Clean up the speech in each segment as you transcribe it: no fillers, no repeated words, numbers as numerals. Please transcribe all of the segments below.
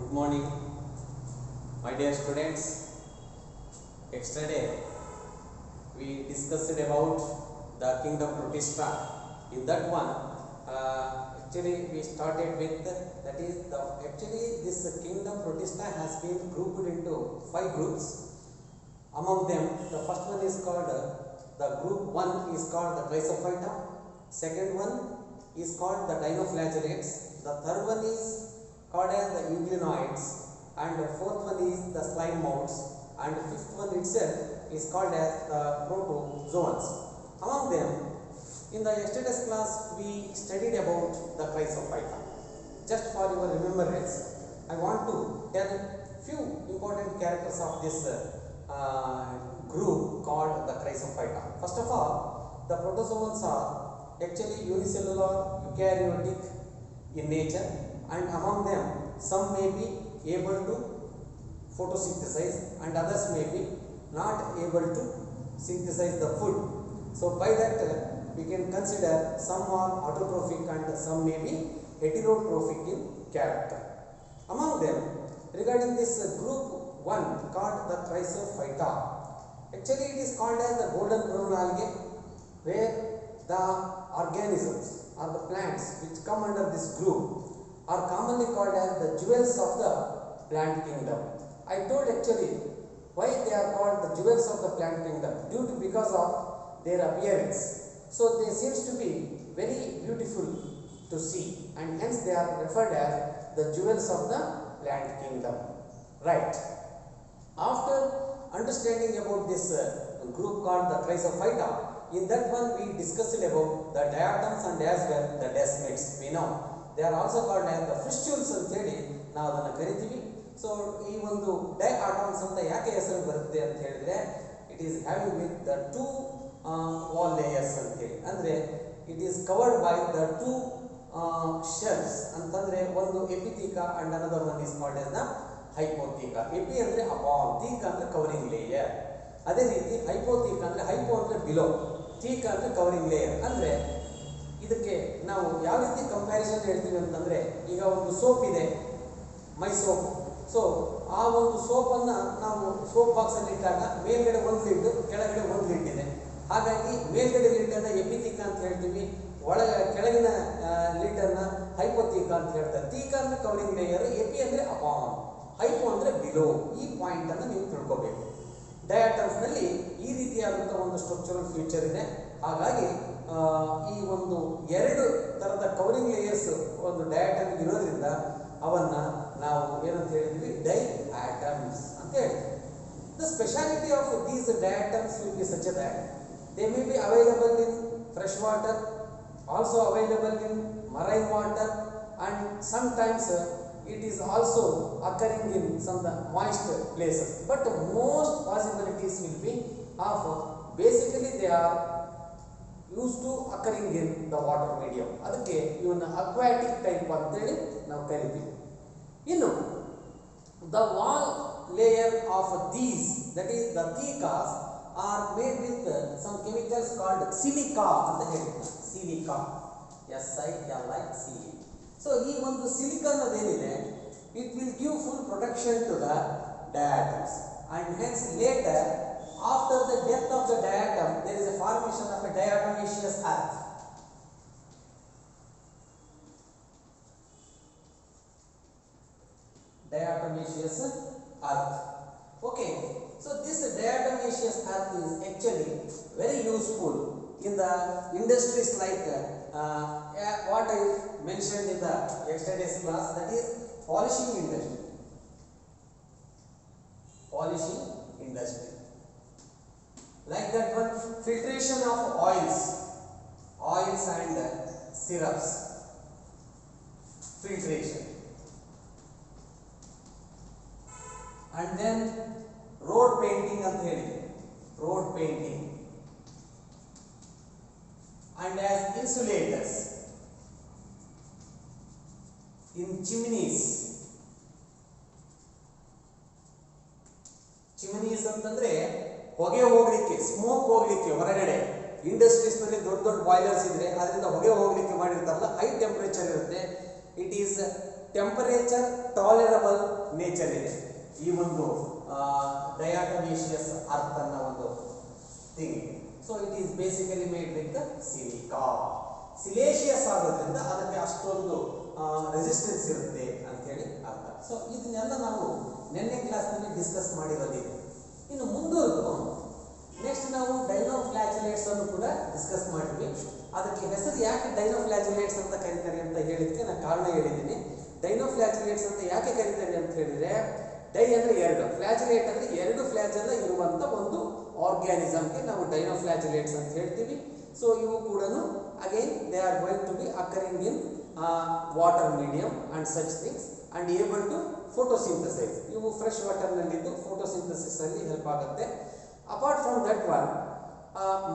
Good morning, my dear students. Yesterday we discussed about the kingdom Protista. In that one, actually we started with that is the this kingdom Protista has been grouped into 5 groups. Among them, the first one is called the group 1 is called the Chrysophyta. Second one is called the Dinoflagellates. The third one is called as the Euglenoids, and the fourth one is the slime mounds, and the fifth one itself is called as the protozoans. Among them, in the yesterday's class we studied about the Chrysophyta. Just for your remembrance, I want to tell few important characters of this group called the Chrysophyta. First of all, the protozoans are actually unicellular eukaryotic in nature, and among them some may be able to photosynthesize and others may be not able to synthesize the food. So by that we can consider some are autotrophic and some may be heterotrophic in character. Among them, regarding this group 1 called the Chrysophyta, actually it is called as the golden brown algae, where the organisms or the plants which come under this group are commonly called as the jewels of the plant kingdom. I told actually why they are called the jewels of the plant kingdom, due to because of their appearance. So they seems to be very beautiful to see, and hence they are referred as the jewels of the plant kingdom. Right. After understanding about this group called the Chrysophyta, in that one we discussed about the diatoms and as well the desmids. We know they are also called as the fistules ಅಂತ ಹೇಳಿ ನಾವು ಅದನ್ನು ಕರಿತೀವಿ. So ಈ ಒಂದು ಡೈಆಟಮ್ಸ್ ಅಂತ ಯಾಕೆ ಹೆಸರು ಬರುತ್ತೆ ಅಂತ ಹೇಳಿದ್ರೆ, it is having with the 2 wall layers ಅಂತ ಹೇಳಿ, ಅಂದ್ರೆ it is covered by the 2 shells ಅಂತಂದ್ರೆ ಒಂದು epitheca and another one is called as the hypotheca. Epi ಅಂದ್ರೆ ಅಪಾನ್, ಥೀಕಾ ಅಂದ್ರೆ ಕವರಿಂಗ್ ಲೇಯರ್. ಅದೇ ರೀತಿ ಹೈಪೋಥೀಕಾ ಅಂದ್ರೆ ಹೈಪೋ ಅಂದ್ರೆ ಬಿಲೋ, ಥೀಕಾ ಅಂದ್ರೆ ಕವರಿಂಗ್ ಲೇಯರ್. ಅಂದ್ರೆ ಇದಕ್ಕೆ ನಾವು ಯಾವ ರೀತಿ ಕಂಪ್ಯಾರಿಸನ್ ಹೇಳ್ತೀವಿ ಅಂತಂದ್ರೆ, ಈಗ ಒಂದು ಸೋಪ್ ಇದೆ, ಮೈ ಸೋಪ್. ಸೊ ಆ ಒಂದು ಸೋಪನ್ನು ನಾವು ಸೋಪ್ ಬಾಕ್ಸಲ್ಲಿ ಇಟ್ಟಾಗ ಮೇಲ್ಗಡೆ ಒಂದು ಲಿಡ್, ಕೆಳಗಡೆ ಒಂದು ಲಿಡ್ ಇದೆ. ಹಾಗಾಗಿ ಮೇಲ್ಗಡೆ ಲಿಡ್ಡನ್ನು ಎಪಿಥೀಕಾ ಅಂತ ಹೇಳ್ತೀವಿ, ಕೆಳಗಿನ ಲಿಡ್ಡನ್ನು ಹೈಪೋಥೀಕಾ ಅಂತ ಹೇಳ್ತಾರೆ. ಥೀಕಾ ಅಂದ್ರೆ ಕವರಿಂಗ್ ಲೇಯರ್, ಎಪಿ ಅಂದ್ರೆ ಅಪಾನ್, ಹೈಪೋ ಅಂದ್ರೆ ಬಿಲೋ. ಈ ಪಾಯಿಂಟ್ ಅನ್ನು ನೀವು ತಿಳ್ಕೋಬೇಕು. ಡಯಾಟಮ್ಸ್ ನಲ್ಲಿ ಈ ರೀತಿಯಾದಂತಹ ಒಂದು ಸ್ಟ್ರಕ್ಚರಲ್ ಫೀಚರ್ ಇದೆ. ಹಾಗಾಗಿ ಈ ಒಂದು 2 ತರದ ಕವರಿಂಗ್ ಲೇಯರ್ಸ್ ಒಂದು ಡಯಾಟಮ್ ಇರೋದ್ರಿಂದ ಅವನ್ನ ನಾವು ಏನಂತ ಹೇಳಿದ್ವಿ, ಡೈಆಟಮ್ಸ್ ಅಂತ ಹೇಳ್ತೀವಿ. The speciality of these ಡಯಾಟಮ್ಸ್ will be such that they may be available in fresh water, also available in marine water, and sometimes it is also occurring in some moist places, but most possibilities will be of basically they are used to occurring in the water medium. ಅದಕ್ಕೆ ಇವನ್ನ aquatic type ಅಂತ ಹೇಳಿ ನಾವು ಕರಿತೀವಿ. ಇನ್ನು the wall layer of these, that is the thecas, are made with some chemicals called silica ಅಂತ ಹೇಳ್ತೀವಿ. silica, SILICA. So ಈ ಒಂದು ಸಿಲಿಕಾ ಅನ್ನೋದೇನಿದೆ, it will give full protection to the diatoms, and hence later after the death of the diatom there is a formation of a diatomaceous earth. Diatomaceous earth. Okay, so this diatomaceous earth is actually very useful in the industries like what I mentioned in the yesterday's class, that is polishing industry. Polishing industry. Like that one, filtration of oils and syrups. Filtration. And then road painting ಅಂತ ಹೇಳಿ, road painting. And as insulators in chimneys. Chimneys ಅಂತಂದ್ರೆ ಹೊಗೆ ಹೋಗಲಿಕ್ಕೆ, smoke ಹೋಗಲಿಕ್ಕೆ ಹೊರಗಡೆ industries ನಲ್ಲಿ ದೊಡ್ಡ ದೊಡ್ಡ ಬಾಯ್ಲರ್ಸ್ ಇದ್ರೆ ಅದರಿಂದ ಹೊಗೆ ಹೋಗಲಿಕ್ಕೆ ಮಾಡಿರ್ತಾರಲ್ಲ, ಹೈ ಟೆಂಪರೇಚರ್ ಇರುತ್ತೆ. It is temperature tolerable nature ಇದೆ ಈ ಒಂದು ಡಯಾಟೋನೇಷಿಯಸ್ ಅರ್ತ್ ಅನ್ನೋ ಒಂದು thing. So it is basically made with silica. Siliceous ಆಗೋದ್ರಿಂದ ಅದಕ್ಕೆ ಅಷ್ಟೊಂದು ರೆಸಿಸ್ಟೆನ್ಸ್ ಇರುತ್ತೆ ಅಂತ ಹೇಳಿ ಅರ್ಥ. ಸೊ ಇದನ್ನೆಲ್ಲ ನಾವು ನಿನ್ನೆ ಕ್ಲಾಸ್ನಲ್ಲಿ ಡಿಸ್ಕಸ್ ಮಾಡಿರೋದಿದೆ. ಇನ್ನು ಮುಂದುವರೆದು ನೆಕ್ಸ್ಟ್ ನಾವು ಡೈನೋಫ್ಲಾಜೆಲೇಟ್ಸ್ ಅನ್ನು ಕೂಡ ಡಿಸ್ಕಸ್ ಮಾಡಿದ್ವಿ. ಅದಕ್ಕೆ ಹೆಸರು ಯಾಕೆ ಡೈನೋಫ್ಲಾಜೆಲೇಟ್ಸ್ ಅಂತ ಕರೀತಾರೆ ಅಂತ ಹೇಳಿದಕ್ಕೆ ನಾನು ಕಾರಣ ಹೇಳಿದ್ದೀನಿ. ಡೈನೋಫ್ಲಾಜೆಲೇಟ್ಸ್ ಅಂತ ಯಾಕೆ ಕರೀತಾರೆ ಅಂತ ಹೇಳಿದ್ರೆ, ಡೈ ಅಂದರೆ ಎರಡು, ಫ್ಲಾಜೆಲೇಟ್ ಅಂದರೆ ಎರಡು ಫ್ಲಾಜೆಲ್ಲ ಇರುವಂಥ ಒಂದು ಆರ್ಗ್ಯಾನಿಸಮ್ಗೆ ನಾವು ಡೈನೋಫ್ಲಾಜೆಲೇಟ್ಸ್ ಅಂತ ಹೇಳ್ತೀವಿ. ಸೊ ಇವು ಕೂಡ again they are going to be occurring in water medium and such things and able to photosynthesize. ಇವು ಫ್ರೆಶ್ ವಾಟರ್ನಲ್ಲಿದ್ದು ಫೋಟೋಸಿಂಥಸಿಸ್ ಅಲ್ಲಿ ಹೆಲ್ಪ್ ಆಗುತ್ತೆ. Apart from that one,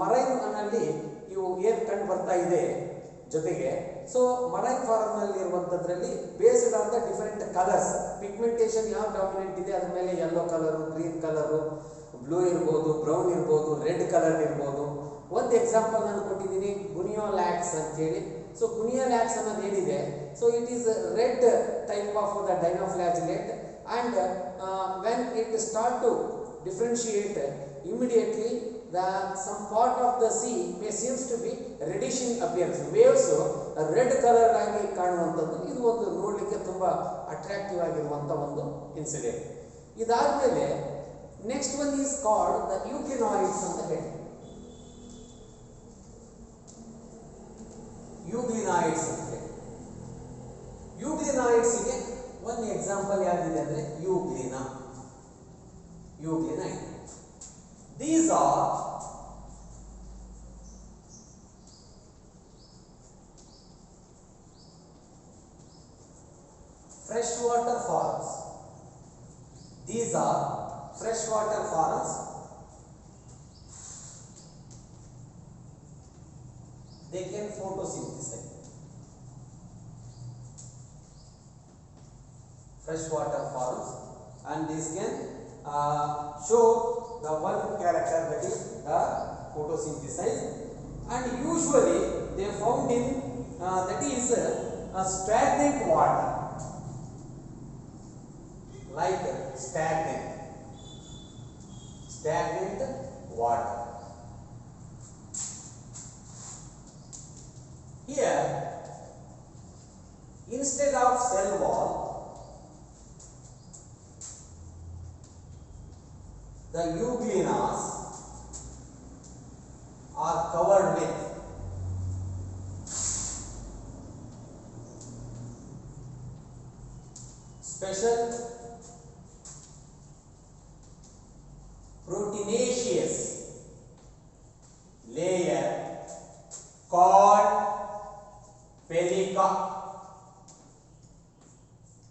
marine ನಲ್ಲಿ ಇವು ಏನು ಕಂಡು ಬರ್ತಾ ಇದೆ ಜೊತೆಗೆ, ಸೊ ಮರೈನ್ ಫಾರಮ್ ನಲ್ಲಿ ಇರುವಂತದ್ರಲ್ಲಿ based on the different colours, pigmentation ಯಾವ ಡಾಮಿನೆಂಟ್ ಇದೆ ಅದ್ರ ಮೇಲೆ yellow colour, green colour, blue ಇರ್ಬೋದು, ಬ್ರೌನ್ ಇರ್ಬೋದು, ರೆಡ್ ಕಲರ್ ಇರ್ಬೋದು. ಒಂದು ಎಕ್ಸಾಂಪಲ್ ನಾನು ಕೊಟ್ಟಿದ್ದೀನಿ, ಗುನಿಯೋಲ್ಯಾಕ್ಸ್ ಅಂತ ಹೇಳಿ. ಸೊ ಗುನಿಯೋಲ್ಯಾಕ್ಸ್ ಅನ್ನೋದು ಏನಿದೆ, so it is red type of the dinoflagellate and when it start to differentiate immediately some part of the sea may seems to be reddish in appearance. Waves red colour ಆಗಿ ಕಾಣುವಂಥದ್ದು ಇದು ಒಂದು ನೋಡಲಿಕ್ಕೆ ತುಂಬ attractive ಆಗಿರುವಂಥ ಒಂದು incident. ಇದಾದಮೇಲೆ next one is called the euglenoids ಅಂತ ಹೇಳಿ. ಯೂಗ್ಲಿನಾಯ್ಡ್ಸ್ ಅಂತ ಹೇಳಿ. ಯೂಗ್ಲಿನಾಯ್ಡ್ಸ್ಗೆ ಒಂದು ಎಕ್ಸಾಂಪಲ್ ಯಾವ್ದಿದೆ ಅಂದರೆ ಯೂಗ್ಲಿನಾ, ಯೂಗ್ಲಿನೈಡ್. These are freshwater forms. These are freshwater forms. They can photosynthesize. Freshwater forms, and these can show the one character, that is the photosynthesis, and usually they are found in that is stagnant water, like stagnant water. Here instead of cell wall, the eugleninas are covered with special proteinaceous layer called pellica.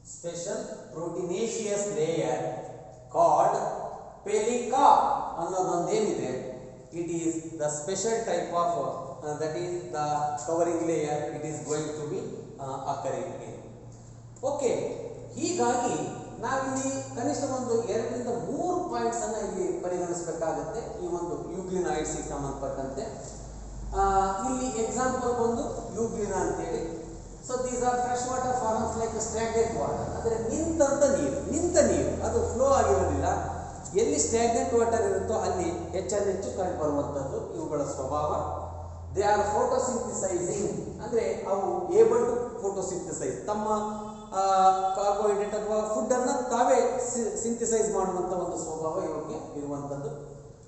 Special proteinaceous layer called pellica ಅನ್ನೋದೊಂದೇನಿದೆ, it is the special type of that is the covering layer it is going to be occurring in. Okay, ಹೀಗಾಗಿ ನಾವಿಲ್ಲಿ ಕನಿಷ್ಠ ಒಂದು 2 ರಿಂದ 3 points ಅನ್ನ ಇಲ್ಲಿ ಪರಿಗಣಿಸಬೇಕಾಗುತ್ತೆ ಈ ಒಂದು ಯೂಗ್ಲಿನಾಯ್ಡ್ಸ್ ಗೆ ಸಂಬಂಧಪಟ್ಟಂತೆ. ಇಲ್ಲಿ ಎಕ್ಸಾಂಪಲ್ ಒಂದು ಯೂಗ್ಲಿನಾ ಅಂತೇಳಿ. So these are fresh water forms like stagnant water, ಅಂದರೆ ನಿಂತ ನೀರು ಅದು ಫ್ಲೋ ಆಗಿರೋದಿಲ್ಲ. ಎಲ್ಲಿ ಸ್ಟ್ಯಾಗ್ನೆಂಟ್ ವಾಟರ್ ಇರುತ್ತೋ ಅಲ್ಲಿ ಹೆಚ್ಚು ಕಂಡು ಬರುವಂಥದ್ದು ಇವುಗಳ ಸ್ವಭಾವ. ದೇ ಆರ್ ಫೋಟೋಸಿಂಥಸೈಸಿಂಗ್, ಅಂದರೆ ಅವು ಏಬಲ್ ಟು ಫೋಟೋಸಿಂಥಸೈಸ್, ತಮ್ಮ ಕಾರ್ಬೋಹೈಡ್ರೇಟ್ ಅಥವಾ ಫುಡ್ ಅನ್ನು ತಾವೇ ಸಿಂಥಸೈಸ್ ಮಾಡುವಂಥ ಒಂದು ಸ್ವಭಾವ ಇವಕ್ಕೆ ಇರುವಂಥದ್ದು.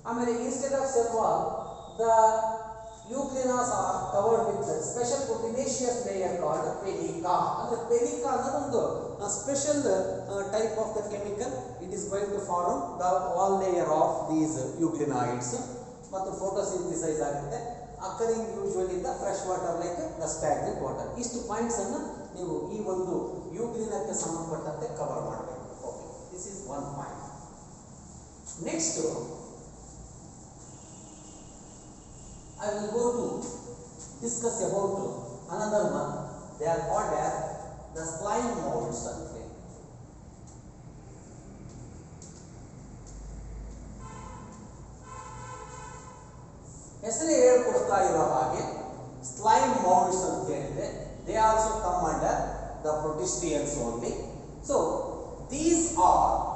ಆಮೇಲೆ instead of cell wall, the eugleninas are covered with a special proteinaceous layer called pellica. ಅಂದ್ರೆ pellica ಅನ್ನೋದು ಒಂದು special type of the chemical. It is going to form the wall layer of these euglenoids ಮತ್ತು photosynthesize ಆಗುತ್ತೆ. Occurring usually in the fresh water like the stagnant water. ಇಷ್ಟು points ಅನ್ನು ನೀವು ಈ ಒಂದು ಯೂಗ್ಲಿನಾಕ್ಕೆ ಸಂಬಂಧಪಟ್ಟಂತೆ ಕವರ್ ಮಾಡಬೇಕು. Okay, this is one point. Next I will go to discuss about another one. They are called as the slime molds. ಹೆಸರೇ ಹೇಳ್ಕೊಡ್ತಾ ಇರೋ ಹಾಗೆ ಸ್ಲೈಮ್ ಮೌಲ್ಡ್ಸ್ ಅಂತ ಹೇಳಿದ್ರೆ they also come under the protisteans only. So these are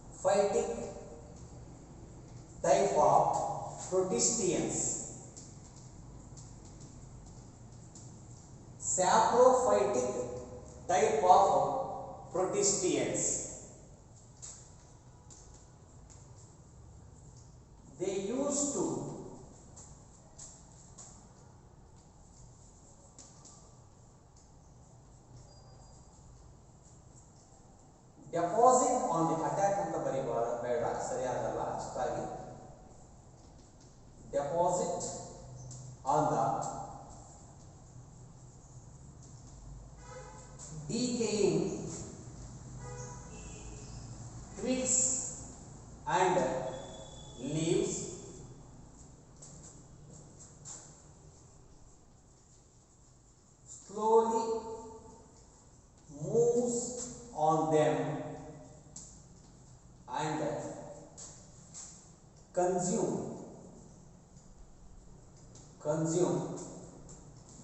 saprophytic type of protisteans. Saprophytic type of protisteans. They used to deposit on the attack anta beda sariyadalla ashtagi deposit on the decaying twigs and leaves slowly moves on them and consume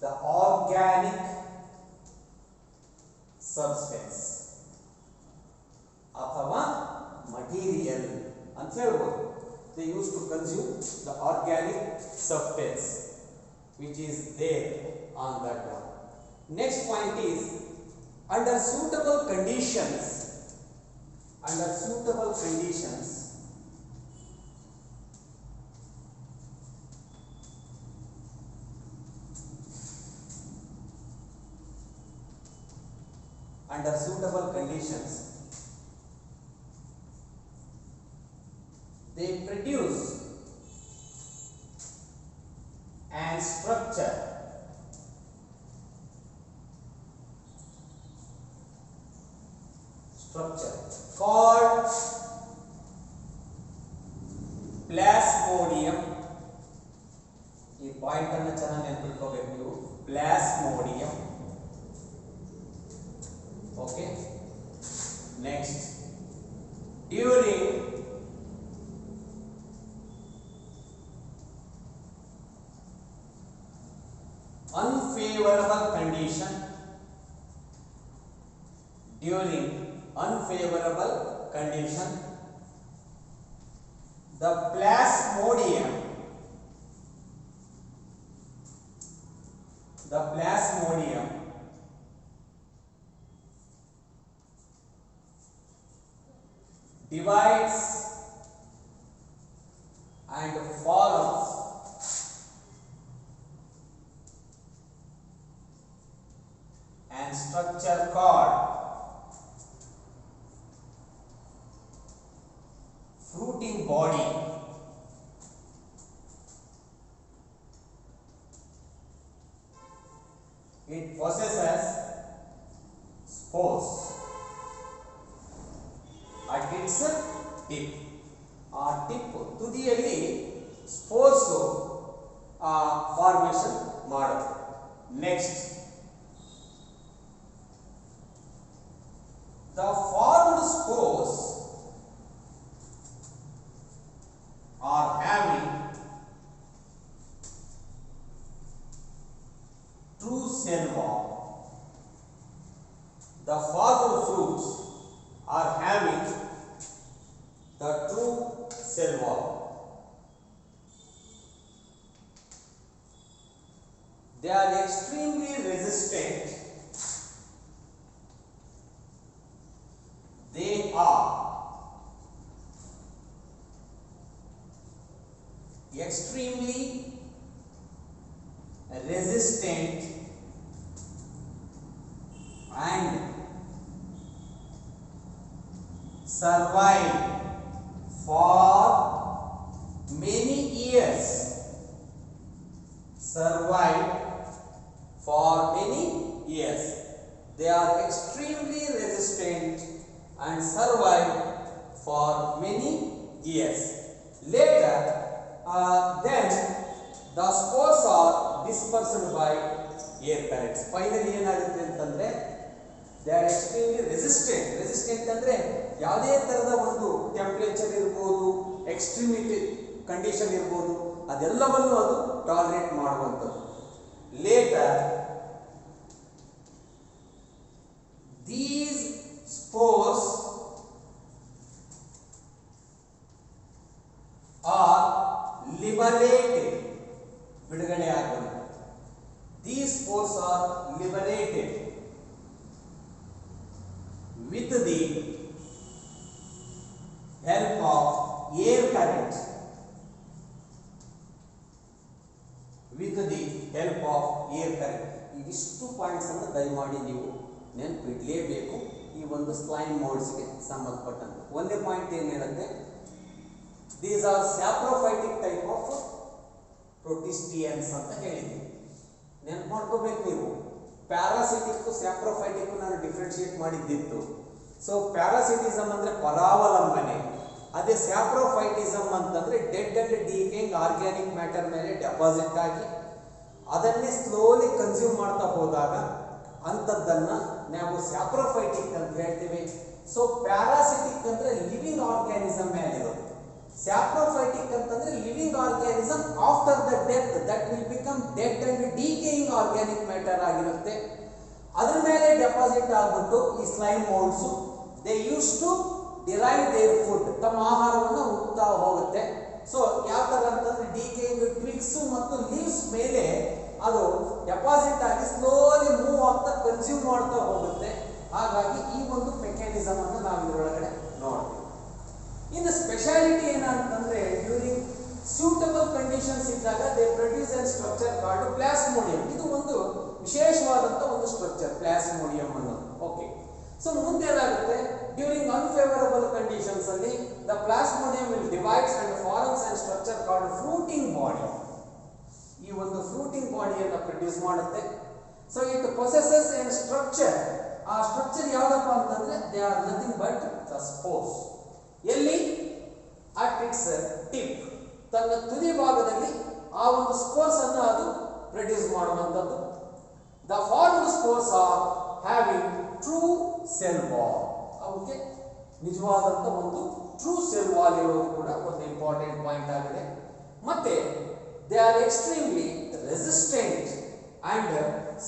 the organic substance ಅಥವಾ material ಅಂತ ಹೇಳ್ಬೋದು. They used to consume the organic substance which is there on that one. Next point is under suitable conditions they produce and structure called plasmodium. ಈ point ಅನ್ನು ಚೆನ್ನಾಗಿ ನೆನಪಿಟ್ಕೋಬೇಕು ನೀವು. Plasmodium. Okay. Next, during unfavorable condition, the plasmodium divides and forms and structure called fruiting body. It possesses spores at its tip. ಆ tip ತುದಿಯಲ್ಲಿ spores formation ಮಾಡುತ್ತೆ. Next, the formed spores are having true cell wall. The formed fruits are having the true cell wall. They are extremely resistant. They are extremely resistant and survive for many years. They are extremely resistant and survive for many years. Later, then the spores are dispersed by air currents. Finally, ಏನಾಗುತ್ತೆ ಅಂತಂದ್ರೆ they are extremely resistant ಅಂದ್ರೆ ಯಾವುದೇ ತರದ ಒಂದು temperature ಇರ್ಬೋದು, ಎಕ್ಸ್ಟ್ರೀಮಿಟಿ condition ಇರ್ಬೋದು, ಅದೆಲ್ಲವನ್ನು ಅದು ಟಾಲರೇಟ್ ಮಾಡುವಂಥದ್ದು. Later these spores are liberated, ಬಿಡುಗಡೆ ಆಗುವುದು. These spores are liberated with the help of air current. With the help of air current. ಇದಿಷ್ಟು ಪಾಯಿಂಟ್ಸ್ ಅನ್ನು ದಯಮಾಡಿ ನೀವು ನೆನಪಿಡಲೇಬೇಕು ಈ ಒಂದು ಸ್ಲೈಮ್ ಮೋಡ್ಸ್ಗೆ ಸಂಬಂಧಪಟ್ಟಂತೆ. ಒಂದೇ ಪಾಯಿಂಟ್ ಏನು ಹೇಳುತ್ತೆ, these are saprophytic type of protistans ಅಂತ ಹೇಳಿದ್ವಿ. ನೆನಪು ಮಾಡ್ಕೋಬೇಕು ನೀವು. ಪ್ಯಾರಾಸಿಟಿಕ್ ಸ್ಯಾಪ್ರೋಫೈಟಿಕ್ ನಾನು ಡಿಫ್ರೆನ್ಶಿಯೇಟ್ ಮಾಡಿದ್ದಿತ್ತು. ಸೊ ಪ್ಯಾರಾಸಿಟಿಸಮ್ ಅಂದ್ರೆ ಪರಾವಲಂಬನೆ, ಅದೇ ಸ್ಯಾಪ್ರೋಫೈಟಿಸಮ್ ಅಂತಂದ್ರೆ dead and decaying organic matter ಮೇಲೆ ಡೆಪಾಸಿಟ್ ಆಗಿ ಅದನ್ನೇ ಸ್ಲೋಲಿ ಕನ್ಸ್ಯೂಮ್ ಮಾಡ್ತಾ ಹೋದಾಗ ಅಂಥದ್ದನ್ನ ನಾವು ಸ್ಯಾಪ್ರೋಫೈಟಿಕ್ ಅಂತ ಹೇಳ್ತೀವಿ. ಸೊ ಪ್ಯಾರಾಸಿಟಿಕ್ ಅಂದ್ರೆ ಲಿವಿಂಗ್ ಆರ್ಗ್ಯಾನಿಸಮ್ ಮೇಲೆ ಇರೋದು. ಸ್ಯಾಪ್ರೋಫೈಟಿಕ್ ಅಂತಂದ್ರೆ living organism after the death that will become dead and decaying organic matter ಆಗಿರುತ್ತೆ. ಅದ್ರ ಮೇಲೆ ಡೆಪಾಸಿಟ್ ಆಗ್ಬಿಟ್ಟು ಈ slime moulds they use to derive their food, ತಮ್ಮ ಆಹಾರವನ್ನು ಹುಡುಕ್ತಾ ಹೋಗುತ್ತೆ. ಸೊ ಯಾವ ತರ ಅಂತಂದ್ರೆ ಡೀಕೇಯಿಂಗ್ ಟ್ವಿಗ್ಸ್ ಮತ್ತು ಲೀವ್ಸ್ ಮೇಲೆ ಅದು ಡೆಪಾಸಿಟ್ ಆಗಿ ಸ್ಲೋಲಿ ಮೂವ್ ಆಗ್ತಾ ಕನ್ಸ್ಯೂಮ್ ಮಾಡ್ತಾ ಹೋಗುತ್ತೆ. ಹಾಗಾಗಿ ಈ ಒಂದು ಮೆಕ್ಯಾನಿಸಮ್ ಅನ್ನು ನಾವು ಇದರೊಳಗಡೆ ನೋಡ್ತೀವಿ. ಇನ್ನು ಸ್ಪೆಷಾಲಿಟಿ ಏನಂತಂದ್ರೆ ಡ್ಯೂರಿಂಗ್ ಸೂಟಬಲ್ ಕಂಡೀಷನ್ಸ್ ಇದ್ದಾಗ they produce and structure called plasmodium. ಇದು ಒಂದು ವಿಶೇಷವಾದಂತ ಒಂದು ಸ್ಟ್ರಕ್ಚರ್ ಪ್ಲಾಸ್ಮೋಡಿಯಂ ಅನ್ನೋದು. ಓಕೆ, ಸೊ ಮುಂದೆ ಏನಾಗುತ್ತೆ, ಡ್ಯೂರಿಂಗ್ ಅನ್ಫೇವರಬಲ್ ಕಂಡೀಷನ್ಸ್ ಅಲ್ಲಿ the plasmodium will divides and forms and structure called fruiting body. ಈ ಒಂದು ಫ್ರೂಟಿಂಗ್ ಬಾಡಿಯನ್ನು ಪ್ರೊಡ್ಯೂಸ್ ಮಾಡುತ್ತೆ. So it possesses and structure. ಆ ಸ್ಟ್ರಕ್ಚರ್ ಯಾವ್ದಪ್ಪ ಅಂತಂದ್ರೆ they are nothing but the spores. ಎಲ್ಲಿ? ಅಟ್ ಇಟ್ಸ್ ಟಿಪ್, ತನ್ನ ತುದಿ ಭಾಗದಲ್ಲಿ ಆ ಒಂದು ಸ್ಪೋರ್ಸ್ ಅನ್ನು ಅದು ಪ್ರೊಡ್ಯೂಸ್ ಮಾಡುವಂಥದ್ದು. The formed spores are having true cell wall. ಅವಕ್ಕೆ ನಿಜವಾದಂತ ಒಂದು ಟ್ರೂ ಸೆಲ್ ವಾಲ್ ಇರೋದು ಕೂಡ ಒಂದು ಇಂಪಾರ್ಟೆಂಟ್ ಪಾಯಿಂಟ್ ಆಗಿದೆ. ಮತ್ತೆ they are extremely resistant and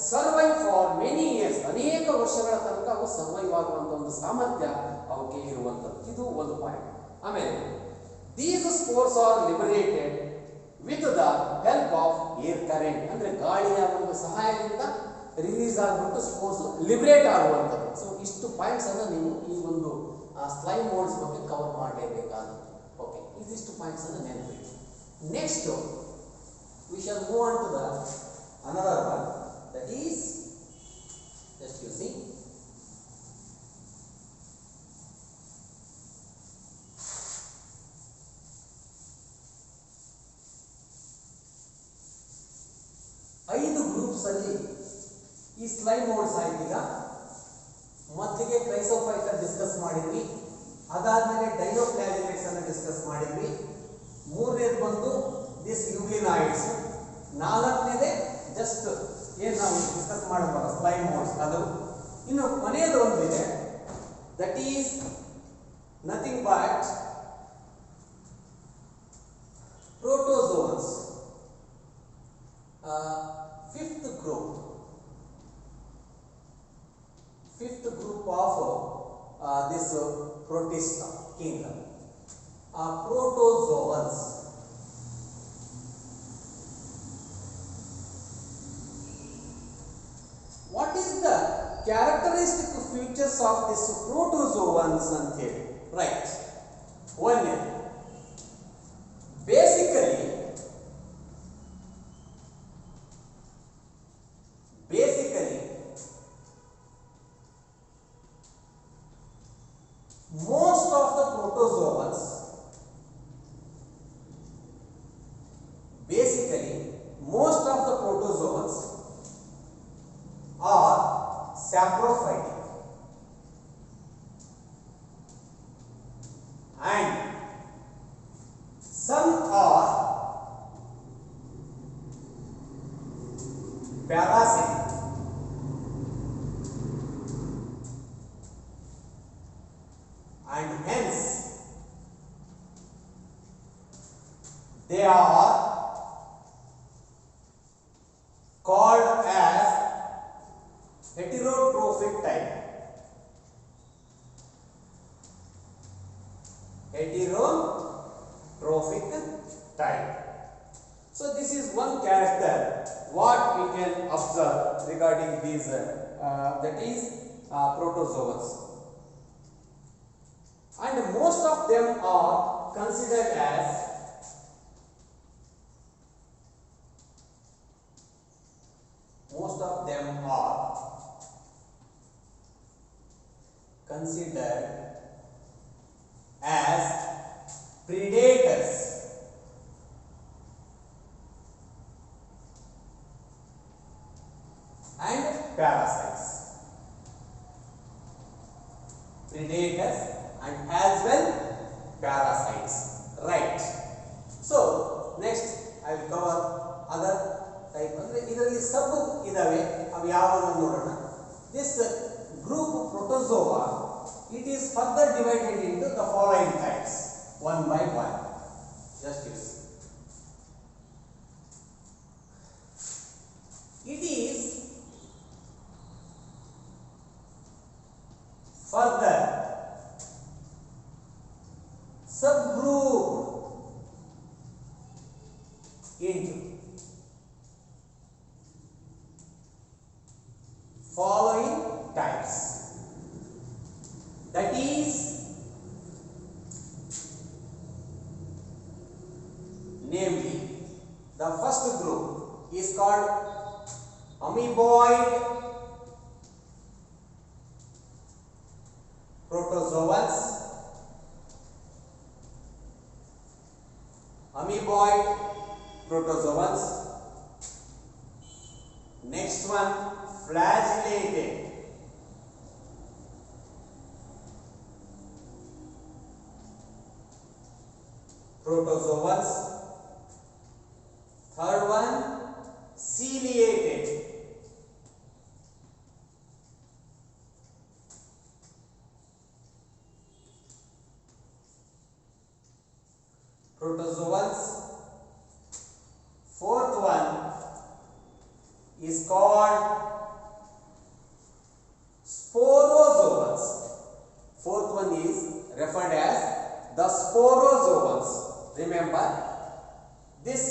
survive for many years. ಅನೇಕ ವರ್ಷಗಳ ತನಕ ಅವು ಸರ್ವೈವ್ ಆಗುವಂತ ಒಂದು ಸಾಮರ್ಥ್ಯ ಅವಕ್ಕೆ ಇರುವಂಥದ್ದು. ಇದು ಒಂದು ಪಾಯಿಂಟ್. ಆಮೇಲೆ these spores are liberated with the help of air current. ಅಂದ್ರೆ ಗಾಳಿಯ ಒಂದು ಸಹಾಯದಿಂದ ರಿಲೀಸ್ ಆಗಿಬಿಟ್ಟು ಸ್ಪೋರ್ಸ್ ಲಿಬರೇಟ್ ಆಗುವಂಥದ್ದು. ಸೊ ಇಷ್ಟು ಪಾಯಿಂಟ್ಸ್ ಅನ್ನು ನೀವು ಈ ಒಂದು ಸ್ಲೈಮ್ ಮೋಡ್ಸ್ ಬಗ್ಗೆ ಕವರ್ ಮಾಡಲೇಬೇಕಾಗುತ್ತೆ. ಓಕೆ, ಇದಿಷ್ಟು ಪಾಯಿಂಟ್ಸ್ ಅನ್ನು ನೆನಪಿಡಿ. Next we shall move on to the another one, that is, just you see, ಐದು ಗ್ರೂಪ್ಸ್ ಅಲ್ಲಿ ಈ ಸ್ಲೈಮ್ ಮೋಡ್ಸ್ ಆಯ್ತೀಗ. ಮೊದಲಿಗೆ ಕ್ರೈಸೋಫೈಟರ್ ಡಿಸ್ಕಸ್ ಮಾಡಿದ್ವಿ, ಅದಾದ್ಮೇಲೆ ಡೈನೋಫ್ಲಾಗೆಲೇಟ್ಸ್ ಅನ್ನು ಡಿಸ್ಕಸ್ ಮಾಡಿದ್ವಿ. ಮೂರನೇದು ಬಂದು ದಿಸ್ ಯುಗ್ಲಿನಾಯ್ಡ್ಸ್. ನಾಲ್ಕನೇದೇ ಜಸ್ಟ್ ಏನು ನಾವು ಡಿಸ್ಕಸ್ ಮಾಡಬಹುದು ಸ್ಲೈಮ್ ಮೋಡ್ಸ್ ಅದು. ಇನ್ನು ಕೊನೆಯದು ಒಂದಿದೆ, that is nothing but protozoans. Fifth group of this protist kingdom, protozoans. What is the characteristic features of this protozoans ಅಂತ ಹೇಳಿ? Right. One, basically most of the protozoans are saprophytic and some are and hence they are called as heterotrophic type. Heterotrophic type. So this is one character what we can observe regarding these that is protozoans, and most of them are considered as predators and parasites. Predators and as well parasites. Right. So next I will cover other type. ಅಂದ್ರೆ ಇದರಲ್ಲಿ ಸಬ್ ಇದಾವೆ, ಅವು ಯಾವುದು ನೋಡೋಣ. This group protozoa, it is further divided into the following types one by one. Just use. It is further subgrouped into following types. That is, namely, the first group is called amoeboid protozoans. Amoeboid protozoans. Next one, flagellated protozoans. Third one, ciliated protozoans. Fourth one is called sporozoans. Fourth one is referred as the sporozoans. Remember, this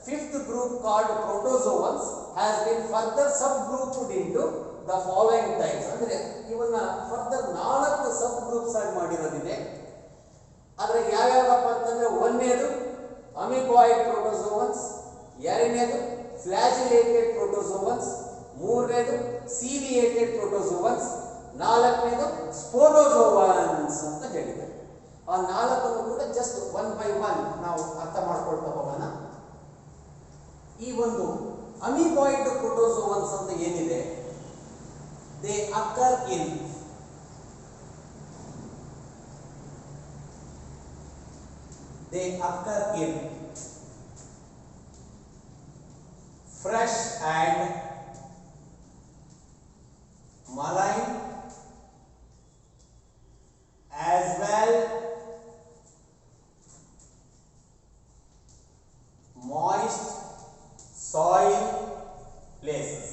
fifth group called protozoans has been further subgrouped into the following types. ಅಂದ್ರೆ ಇವನ್ನ further 4 ಸಬ್ groups ಆಗಿ ಮಾಡಿರೋದಿದೆ. ಅದ್ರಾಗ ಯಾವ್ಯಾವಪ್ಪ ಅಂತಂದ್ರೆ ಒಂದನೇದು amoeboid ಪ್ರೋಟೋಜೋವನ್ಸ್, ಎರಡನೇದು ಫ್ಲಾಜಿಲೇಟೆಡ್ ಪ್ರೋಟೋಜೋವನ್ಸ್, ಮೂರನೇದು ciliated ಪ್ರೋಟೋಜೋವನ್ಸ್, ನಾಲ್ಕನೇದು ಸ್ಪೋರೋಜೋವನ್ಸ್ ಅಂತ ಹೇಳಿದ್ದಾರೆ. ಆ ನಾಲ್ಕನ್ನು ಕೂಡ ಜಸ್ಟ್ ಒನ್ ಬೈ ಒನ್ ನಾವು ಅರ್ಥ ಮಾಡ್ಕೊಳ್ತಾ ಹೋಗೋಣ. ಈ ಒಂದು ಅಮೀಬಾಯ್ಡ್ ಪ್ರೋಟೋಜೋವನ್ಸ್ ಅಂತ ಏನಿದೆ, they occur in fresh and marine as well moist soil places.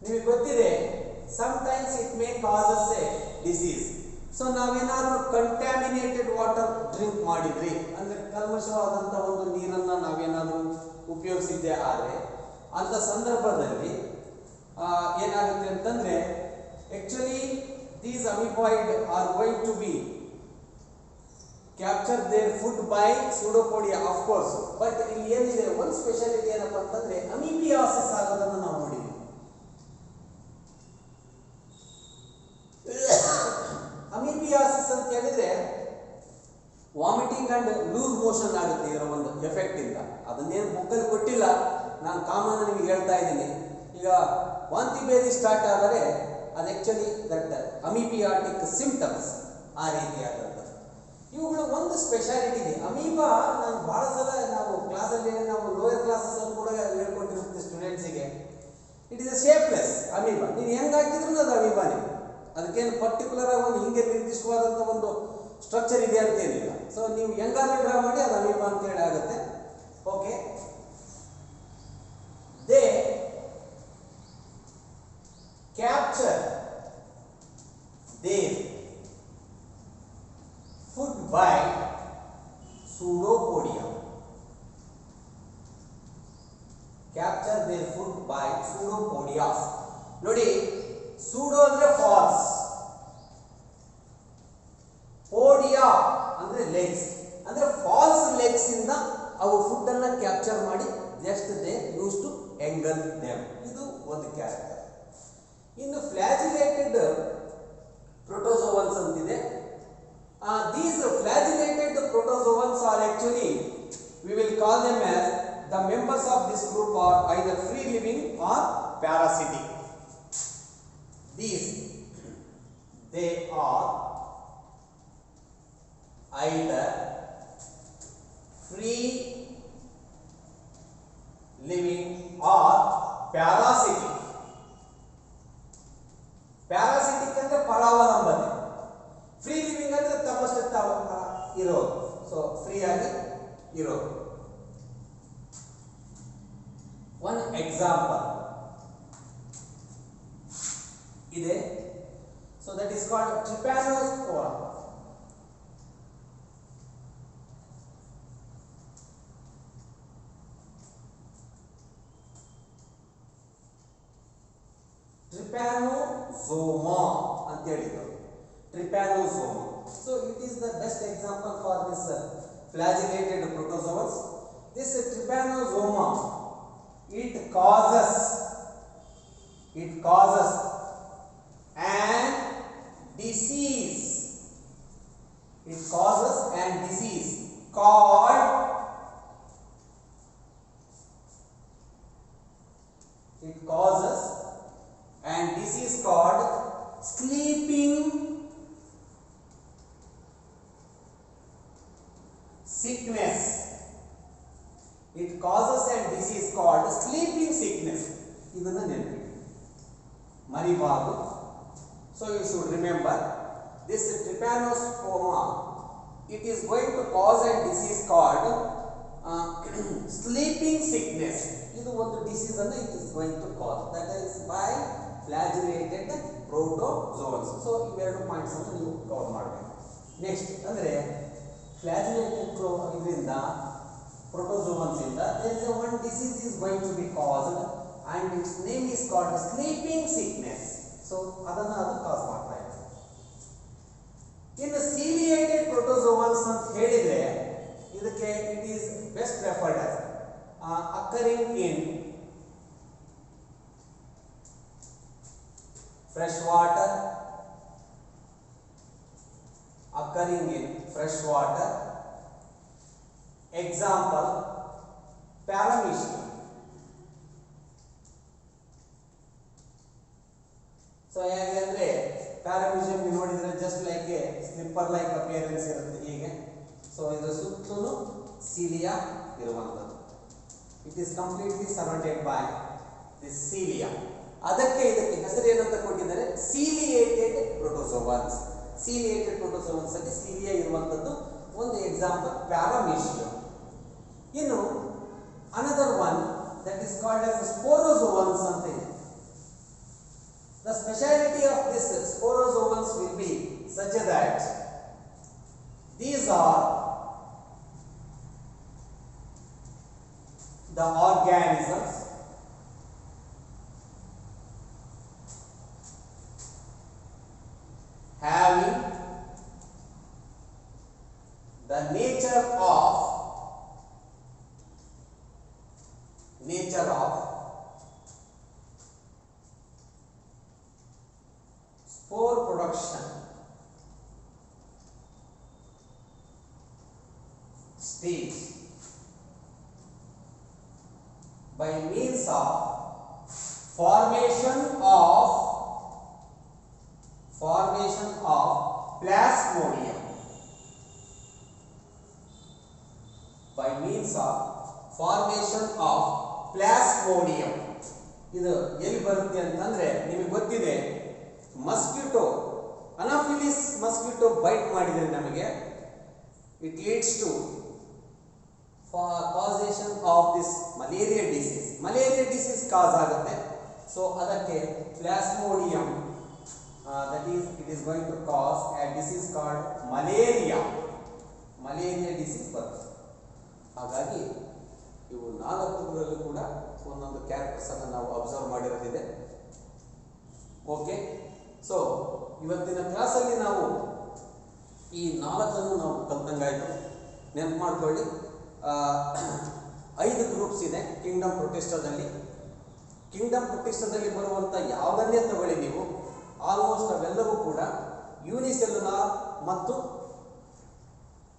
ನಿಮಗೆ ಗೊತ್ತಿದೆ, sometimes it may cause us a disease. So ನಾವೇನಾದ್ರೂ ಕಂಟ್ಯಾಮಿನೇಟೆಡ್ ವಾಟರ್ ಡ್ರಿಂಕ್ ಮಾಡಿದ್ರಿ ಅಂದ್ರೆ ಕಲ್ಮಶವಾದಂಥ ಒಂದು ನೀರನ್ನು ನಾವೇನಾದರೂ ಉಪಯೋಗಿಸಿದ್ದೆ ಆದರೆ ಅಂಥ ಸಂದರ್ಭದಲ್ಲಿ ಏನಾಗುತ್ತೆ ಅಂತಂದ್ರೆ, actually these amoeboid are going to be capture their food by pseudopodia of course. But ಇಲ್ಲಿ ಏನಿದೆ, ಒಂದು ಸ್ಪೆಷಾಲಿಟಿ ಏನಪ್ಪ ಅಂತಂದ್ರೆ ಅಮೀಬಿಯಾಸಿಸ್ ಆಗೋದನ್ನು ನಾವು ನೋಡಿದ್ವಿ. ಅಮೀಬಿಯಾಸಿಸ್ ಅಂತ ಹೇಳಿದ್ರೆ ವಾಮಿಟಿಂಗ್ ಅಂಡ್ ಲೂಸ್ ಮೋಷನ್ ಆಗುತ್ತೆ ಇದರ ಒಂದು ಎಫೆಕ್ಟ್ ಇಂದ. ಅದನ್ನೇನು ಬುಕ್ಕಲ್ಲಿ ಕೊಟ್ಟಿಲ್ಲ, ನಾನು ಕಾಮನ್ ನಿಮಗೆ ಹೇಳ್ತಾ ಇದ್ದೀನಿ. ಈಗ ವಾಂತಿ ಭೇದಿ ಸ್ಟಾರ್ಟ್ ಆದರೆ ಅದು ಆಕ್ಚುಲಿ ದಟ್ ಅಮೀಬಿಯಾಟಿಕ್ ಸಿಂಪ್ಟಮ್ಸ್ ಆ ರೀತಿಯಾದಂಥದ್ದು. ಇವುಗಳ ಒಂದು ಸ್ಪೆಷಾಲಿಟಿ ಇದೆ. ಅಮೀಬಾ ನಾನು ಬಹಳ ಸಲ ನಾವು ಕ್ಲಾಸಲ್ಲಿ ನಾವು ಲೋಯರ್ ಕ್ಲಾಸಸ್ ಅಲ್ಲಿ ಕೂಡ ಹೇಳ್ಕೊಟ್ಟಿರುತ್ತೆ ಸ್ಟೂಡೆಂಟ್ಸಿಗೆ. It is a shapeless amoeba. ನೀವು ಹೆಂಗೆ ಹಾಕಿದ್ರು ಅದು ಅಮೀಬಾನೇ, ಅದಕ್ಕೇನು ಪರ್ಟಿಕ್ಯುಲರ್ ಆಗಿ ಒಂದು ಹಿಂಗೆ ನಿರ್ದಿಷ್ಟವಾದಂಥ ಒಂದು ಸ್ಟ್ರಕ್ಚರ್ ಇದೆ ಅಂತ ಏನಿಲ್ಲ. ಸೊ ನೀವು ಹೆಂಗಾದ್ರೂ ಡ್ರಾ ಮಾಡಿ ಅದು ಅಮೀಬಾ ಅಂತೇಳಿ ಆಗುತ್ತೆ. Okay, they capture their food by pseudopodia. Capture their food by pseudopodia. ನೋಡಿ, ಸೂಡೋ ಅಂದ್ರೆ ಫಾಲ್ಸ್, ಪೋಡಿಯಾ ಅಂದ್ರೆ ಲೆಗ್ಸ್, ಅಂದ್ರೆ ಫಾಲ್ಸ್ ಲೆಗ್ಸ್ ಇಂದ ಅವು ಫುಡ್ ಅನ್ನ ಕ್ಯಾಪ್ಚರ್ ಮಾಡಿ next they use to engulf them. ಇದು ಒಂದು ಕ್ಯಾರೆಕ್ಟರ್. ಇನ್ನು ಫ್ಲಾಜಿಲೇಟೆಡ್ ಪ್ರೋಟೋಜೋವನ್ಸ್ ಅಂತಿದೆ. These flagellated protozoans are actually, we will call them as, the members of this group are either free living or parasitic. These, they are either free living or parasitic. Parasitic ಅಂದ್ರೆ ಪರಾವಲಂಬನೆ, free living ಅಂದ್ರೆ ತಮ್ಮಷ್ಟೇ ತಾವು ಇರೋದು. So free ಆಗಿ ಇರೋದು. One example ಇದೆ. So that is called trypanospora. Trypanosoma ಅಂತ ಹೇಳಿದ್ರು. Trypanosoma. So it is the best example for this flagellated protozoans. This trypanosoma, it causes an disease. It causes an disease called sleeping sickness. It causes a disease called sleeping sickness. ಇದನ್ನ ನೆನಪಿಡಿ, ಮರಿಬಾರದು. So you should remember this trypanosoma. It is going to cause a disease called sleeping sickness. ಇದು ಒಂದು disease ಅನ್ನು it is going to cause. That is by flagellated protozoans. So ಇವೆರಡು points ಅನ್ನು ನೀವು cover ಮಾಡಬೇಕು. Next ಅಂದ್ರೆ flagellated ಇದರಿಂದ protozoans ಇಂದ there is one disease is going to be caused and its name is called sleeping sickness. So ಅದನ್ನ ಅದು ಕಾಸ್ ಮಾಡ್ತಾ ಇದೆ. ಇನ್ನು ciliated protozoans ಅಂತ ಹೇಳಿದ್ರೆ ಇದಕ್ಕೆ it is best referred as occurring in fresh water, example Paramecium. So ಹೇಗಂದ್ರೆ Paramecium ನೋಡಿದ್ರೆ just like a slipper like appearance ಇರುತ್ತೆ ಹೀಗೆ. So ಇದರ ಸುತ್ತಲೂ cilia ಇರುವಂತದ್ದು. It is completely surrounded by this cilia. ಅದಕ್ಕೆ ಇದಕ್ಕೆ ಹೆಸರು ಏನಂತ ಕೊಟ್ಟಿದ್ದಾರೆ, ciliated protozoans. Ciliated protozoans ಅಲ್ಲಿ cilia ಇರುವಂತದ್ದು ಒಂದು ಎಕ್ಸಾಂಪಲ್ Paramecium. ಇನ್ನು another one that is called as sporozoans ಅಂತ ಇದೆ. The speciality of this sporozoans will be such that these are the organisms having the nature of spore production stage by means of formation of plasmodium. By means of formation of plasmodium. ಇದು ಎಲ್ಲಿ ಬರುತ್ತೆ ಅಂತಂದ್ರೆ ನಿಮಗೆ ಗೊತ್ತಿದೆ, mosquito Anopheles mosquito bite ಮಾಡಿದರೆ ನಮಗೆ it leads to causation of this malaria disease. Malaria disease cause ಆಗುತ್ತೆ. ಸೊ ಅದಕ್ಕೆ ಪ್ಲಾಸ್ಮೋಡಿಯಂ that is it is going to cause a disease called malaria disease ಬರುತ್ತೆ. ಹಾಗಾಗಿ ಇವು ನಾಲ್ಕರಲ್ಲೂ ಕೂಡ ಒಂದೊಂದು ಕ್ಯಾರೆಕ್ಟರ್ಸ್ ಅನ್ನು ನಾವು ಅಬ್ಸರ್ವ್ ಮಾಡಿರೋದಿದೆ. ಓಕೆ, ಸೊ ಇವತ್ತಿನ ಕ್ಲಾಸಲ್ಲಿ ನಾವು ಈ ನಾಲ್ಕನ್ನು ನಾವು ಕಲ್ತಂಗಾಯಿತು. ನೆನಪು ಮಾಡ್ಕೊಳ್ಳಿ, 5 ಗ್ರೂಪ್ಸ್ ಇದೆ ಕಿಂಗ್ಡಮ್ ಪ್ರೊಟಿಸ್ಟಾದಲ್ಲಿ. ಕಿಂಗ್ಡಮ್ ಪ್ರೊಟಿಸ್ಟಾದಲ್ಲಿ ಬರುವಂಥ ಯಾವುದನ್ನೇ ತಗೊಳ್ಳಿ ನೀವು, ಆಲ್ಮೋಸ್ಟ್ ಅವೆಲ್ಲವೂ ಕೂಡ ಯೂನಿಸೆಲ್ಯುಲಾರ್ ಮತ್ತು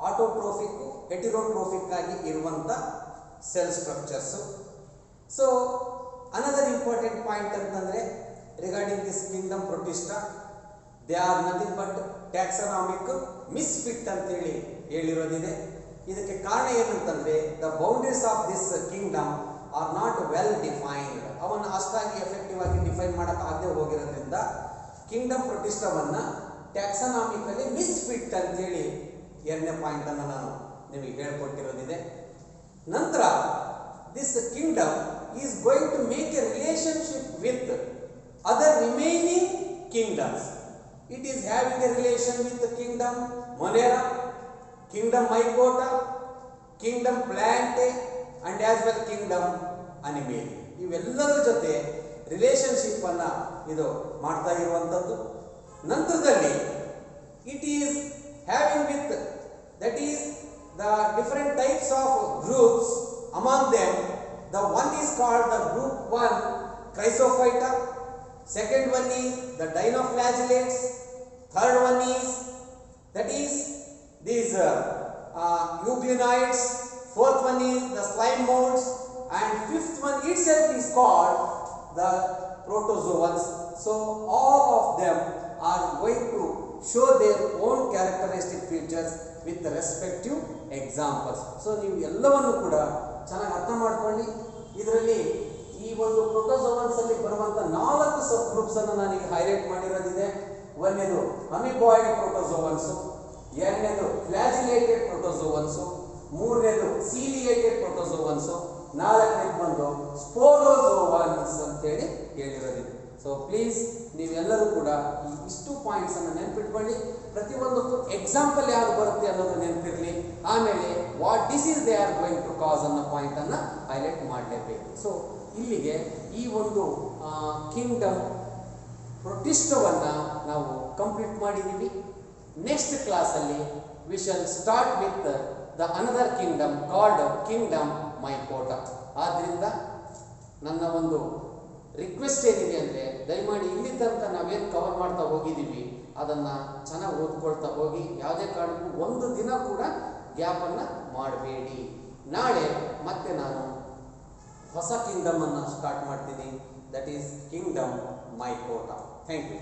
ಆಟೋಟ್ರೋಫಿಕ್, ಹೆಟಿರೋಟ್ರೋಫಿಕ್ ಆಗಿ ಇರುವಂಥ cell structures. So another important point ಅಂತಂದರೆ regarding this kingdom protista, they are nothing but taxonomic misfit ಅಂತೇಳಿ ಹೇಳಿರೋದಿದೆ. ಇದಕ್ಕೆ ಕಾರಣ ಏನಂತಂದರೆ the boundaries of this kingdom are not well defined. ಅವನ್ನು ಅಷ್ಟಾಗಿ ಎಫೆಕ್ಟಿವ್ ಆಗಿ ಡಿಫೈನ್ ಮಾಡೋಕ್ಕಾಗದೆ ಹೋಗಿರೋದ್ರಿಂದ ಕಿಂಗ್ಡಮ್ ಪ್ರೊಟಿಸ್ಟಾವನ್ನು ಟ್ಯಾಕ್ಸನಾಮಿಕಲಿ ಮಿಸ್ಫಿಟ್ ಅಂತೇಳಿ 2ನೇ ಪಾಯಿಂಟನ್ನು ನಾನು ನಿಮಗೆ ಹೇಳ್ಕೊಟ್ಟಿರೋದಿದೆ. ನಂತರ this kingdom is going to make a relationship with other remaining kingdoms. It is having a relation with kingdom monera, kingdom mycota, kingdom plantae and as well kingdom animalia. ಇವೆಲ್ಲದರ ಜೊತೆ relationship ಅನ್ನ ಇದು ಮಾಡ್ತಾ ಇರುವಂಥದ್ದು. ನಂತರದಲ್ಲಿ it is having with that is the different types of groups. Among them the one is called the group 1 chrysophyta, second one is the dinoflagellates, third one is that is these euglenoids, fourth one is the slime molds, and fifth one itself is called the protozoans. So all of them are going to show their own characteristic features with the respective examples. So ನೀವು ಎಲ್ಲವನ್ನು ಕೂಡ ಚೆನ್ನಾಗಿ ಅರ್ಥ ಮಾಡ್ಕೊಳ್ಳಿ. ಇದರಲ್ಲಿ ಈ ಒಂದು ಪ್ರೋಟೋಜೋವನ್ಸ್ ಅಲ್ಲಿ ಬರುವಂತ 4 ಸಬ್ ಗ್ರೂಪ್ಸ್ ಅನ್ನು ನಾನು ಈಗ ಹೈಲೈಟ್ ಮಾಡಿರೋದಿದೆ. ಒಂದನೇದು ಅಮಿಬಾಯ್ಡ್ ಪ್ರೋಟೋಜೋವನ್ಸ್, ಎರಡನೇದು ಫ್ಲಾಜಿಲೇಟೆಡ್ ಪ್ರೋಟೋಜೋವನ್ಸ್, ಮೂರನೇದು ಸೀಲಿಯೇಟೆಡ್ ಪ್ರೋಟೋಜೋವನ್ಸ್, ನಾಲ್ಕನೇದು ಬಂದು ಸ್ಪೋರೋಜೋವನ್ಸ್ ಅಂತೇಳಿ ಹೇಳಿರೋದಿದೆ. ಸೊ ಪ್ಲೀಸ್ ನೀವೆಲ್ಲರೂ ಕೂಡ ಈ ಇಷ್ಟು ಪಾಯಿಂಟ್ಸ್ ಅನ್ನು ನೆನಪಿಟ್ಕೊಳ್ಳಿ. ಪ್ರತಿಯೊಂದಕ್ಕೂ ಎಕ್ಸಾಂಪಲ್ ಯಾರು ಬರುತ್ತೆ ಅನ್ನೋದು ನೆನಪಿರಲಿ. ಆಮೇಲೆ what disease they are going to cause ಅನ್ನೋ ಪಾಯಿಂಟ್ ಅನ್ನು ಹೈಲೈಟ್ ಮಾಡಲೇಬೇಕು. ಸೊ ಇಲ್ಲಿಗೆ ಈ ಒಂದು ಕಿಂಗ್ಡಮ್ ಪ್ರೊಟಿಸ್ಟವನ್ನು ನಾವು ಕಂಪ್ಲೀಟ್ ಮಾಡಿದ್ದೀವಿ. ನೆಕ್ಸ್ಟ್ ಕ್ಲಾಸಲ್ಲಿ we shall start with the another kingdom called kingdom mycota. ಆದ್ದರಿಂದ ನನ್ನ ಒಂದು ರಿಕ್ವೆಸ್ಟ್ ಏನಿದೆ ಅಂದರೆ ದಯಮಾಡಿ ಇಲ್ಲಿ ತನಕ ನಾವೇನು ಕವರ್ ಮಾಡ್ತಾ ಹೋಗಿದ್ದೀವಿ ಅದನ್ನು ಚೆನ್ನಾಗಿ ಓದ್ಕೊಳ್ತಾ ಹೋಗಿ. ಯಾವುದೇ ಕಾರಣಕ್ಕೂ ಒಂದು ದಿನ ಕೂಡ ಗ್ಯಾಪನ್ನು ಮಾಡಬೇಡಿ. ನಾಳೆ ಮತ್ತೆ ನಾನು ಹೊಸ ಕಿಂಗ್ಡಮ್ ಅನ್ನು ಸ್ಟಾರ್ಟ್ ಮಾಡ್ತೀನಿ, that is kingdom mycota. Thank you.